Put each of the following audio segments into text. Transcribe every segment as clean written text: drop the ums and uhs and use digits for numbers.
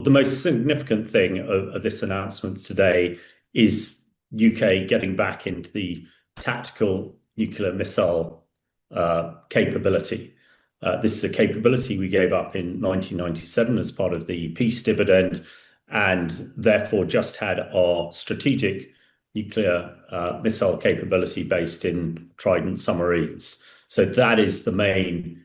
The most significant thing of this announcement today is UK getting back into the tactical nuclear missile capability. This is a capability we gave up in 1997 as part of the peace dividend, and therefore just had our strategic nuclear missile capability based in Trident submarines. So that is the main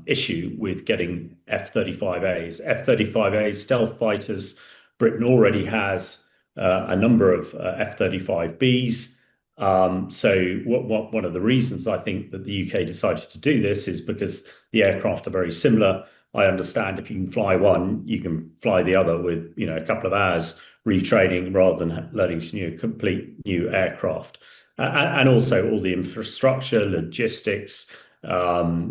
issue with getting F-35As. F-35A stealth fighters. Britain already has a number of F-35Bs. So one of the reasons I think that the UK decided to do this is because the aircraft are very similar. I understand if you can fly one, you can fly the other with a couple of hours retraining rather than learning to complete new aircraft. And also all the infrastructure, logistics,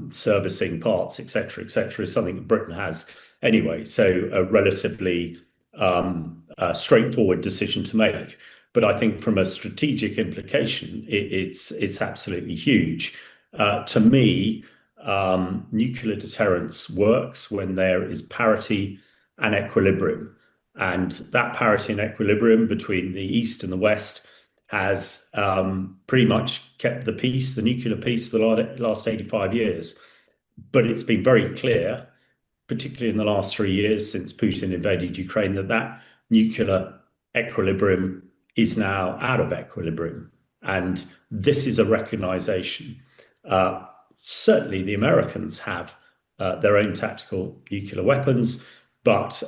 servicing parts, etc., is something that Britain has anyway. So a relatively straightforward decision to make. But I think from a strategic implication, it's absolutely huge. To me, nuclear deterrence works when there is parity and equilibrium. And that parity and equilibrium between the East and the West has pretty much kept the peace, the nuclear peace, for the last 85 years. But it's been very clear, particularly in the last 3 years since Putin invaded Ukraine, that nuclear equilibrium is now out of equilibrium. And this is a recognition. Certainly the Americans have their own tactical nuclear weapons, but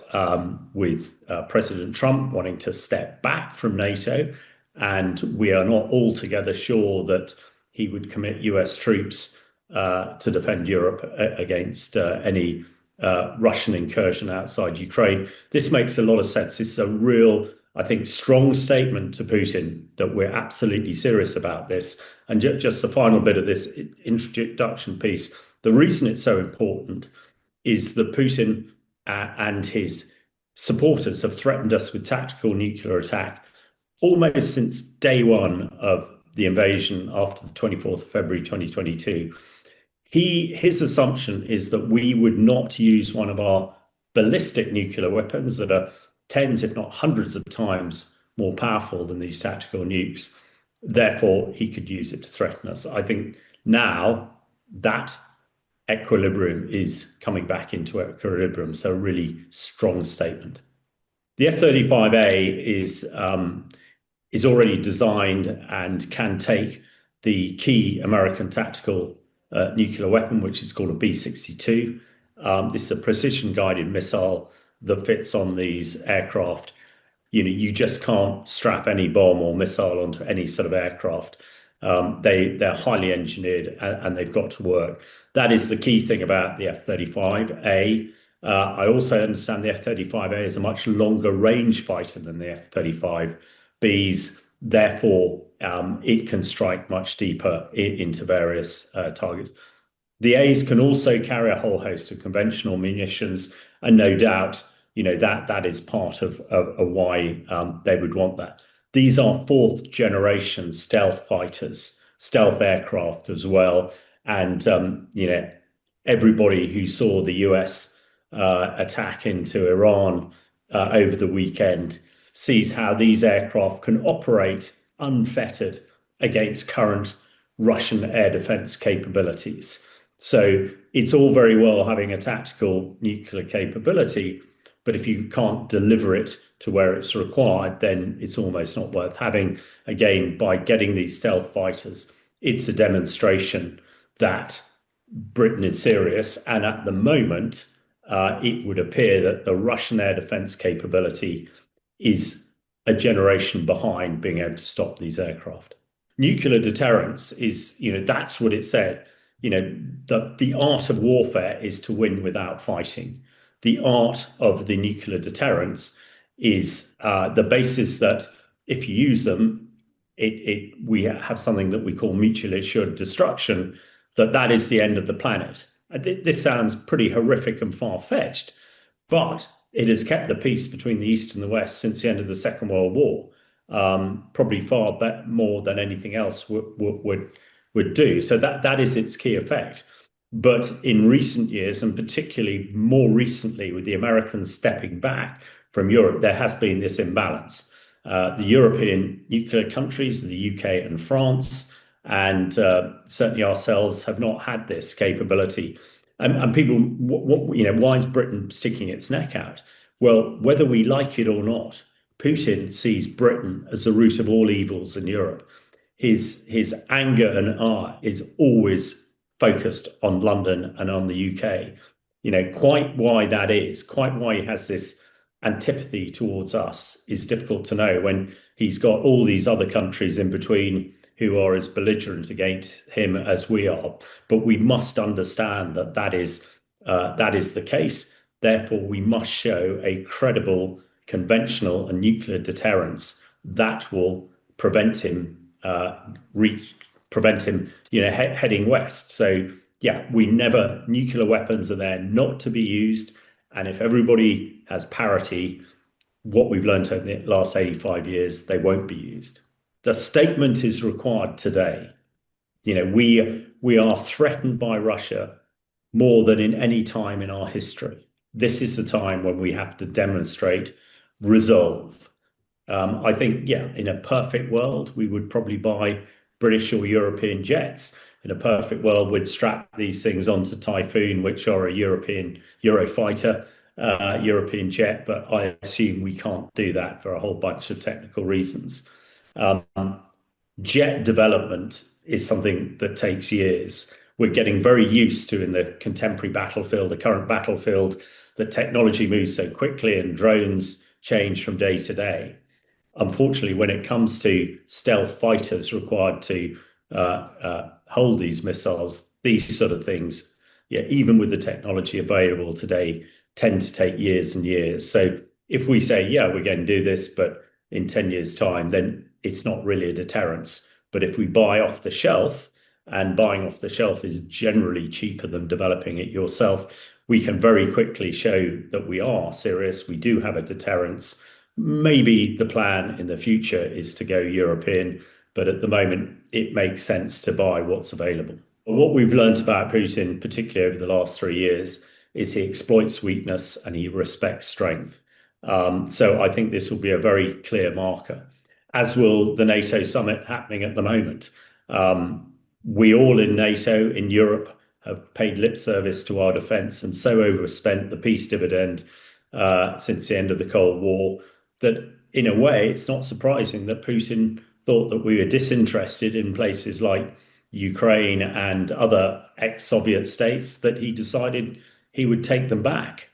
with President Trump wanting to step back from NATO, and we are not altogether sure that he would commit US troops to defend Europe against any Russian incursion outside Ukraine. This makes a lot of sense. This is a real, I think, strong statement to Putin that we're absolutely serious about this. And just the final bit of this introduction piece, the reason it's so important is that Putin and his supporters have threatened us with tactical nuclear attack almost since day one of the invasion after the 24th of February 2022. His assumption is that we would not use one of our ballistic nuclear weapons that are tens, if not hundreds of times more powerful than these tactical nukes. Therefore, he could use it to threaten us. I think now that equilibrium is coming back into equilibrium. So a really strong statement. The F-35A is already designed and can take the key American tactical nuclear weapon, which is called a B-62. This is a precision-guided missile that fits on these aircraft. You just can't strap any bomb or missile onto any sort of aircraft. They're highly engineered and they've got to work. That is the key thing about the F-35A. I also understand the F-35A is a much longer range fighter than the F-35Bs. Therefore, it can strike much deeper into various targets. The A's can also carry a whole host of conventional munitions, and no doubt, that is part of why they would want that. These are fourth generation stealth fighters, stealth aircraft as well. And, everybody who saw the US attack into Iran over the weekend sees how these aircraft can operate unfettered against current Russian air defense capabilities. So it's all very well having a tactical nuclear capability, but if you can't deliver it to where it's required, then it's almost not worth having. Again, by getting these stealth fighters, it's a demonstration that Britain is serious. And at the moment, it would appear that the Russian air defense capability is a generation behind being able to stop these aircraft. Nuclear deterrence is, that's what it said. The art of warfare is to win without fighting. The art of the nuclear deterrence is the basis that if you use them, we have something that we call mutually assured destruction, that is the end of the planet. This sounds pretty horrific and far-fetched, but it has kept the peace between the East and the West since the end of the Second World War, probably far more than anything else would do. So that is its key effect. But in recent years, and particularly more recently with the Americans stepping back from Europe, there has been this imbalance. The European nuclear countries, the UK and France, and certainly ourselves, have not had this capability. And people, why is Britain sticking its neck out? Well, whether we like it or not, Putin sees Britain as the root of all evils in Europe. His anger and ire is always focused on London and on the UK. Quite why that is, quite why he has this antipathy towards us is difficult to know when he's got all these other countries in between who are as belligerent against him as we are. But we must understand that that is the case. Therefore, we must show a credible conventional and nuclear deterrence that will prevent him heading west. So yeah, nuclear weapons are there not to be used. And if everybody has parity, what we've learned over the last 85 years, they won't be used. The statement is required today. We are threatened by Russia more than in any time in our history. This is the time when we have to demonstrate resolve. I think, in a perfect world, we would probably buy British or European jets. In a perfect world, we'd strap these things onto Typhoon, which are a European Eurofighter, European jet. But I assume we can't do that for a whole bunch of technical reasons. Jet development is something that takes years. We're getting very used to, in the contemporary battlefield, the current battlefield, that technology moves so quickly and drones change from day to day. Unfortunately, when it comes to stealth fighters required to hold these missiles, these sort of things, even with the technology available today, tend to take years and years. So if we say, we're going to do this, but in 10 years' time, then it's not really a deterrence. But if we buy off the shelf, and buying off the shelf is generally cheaper than developing it yourself, we can very quickly show that we are serious. We do have a deterrence. Maybe the plan in the future is to go European, but at the moment, it makes sense to buy what's available. What we've learned about Putin, particularly over the last 3 years, is he exploits weakness and he respects strength. So I think this will be a very clear marker, as will the NATO summit happening at the moment. We all in NATO, in Europe, have paid lip service to our defence and so overspent the peace dividend since the end of the Cold War that, in a way, it's not surprising that Putin thought that we were disinterested in places like Ukraine and other ex-Soviet states, that he decided he would take them back.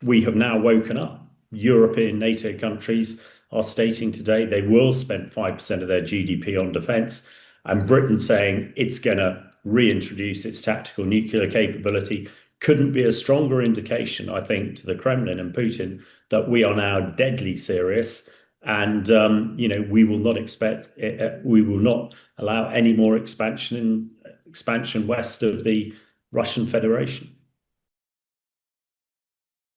We have now woken up. European NATO countries are stating today they will spend 5% of their GDP on defence, and Britain saying it's going to reintroduce its tactical nuclear capability couldn't be a stronger indication, I think, to the Kremlin and Putin that we are now deadly serious. And we will not allow any more expansion west of the Russian Federation.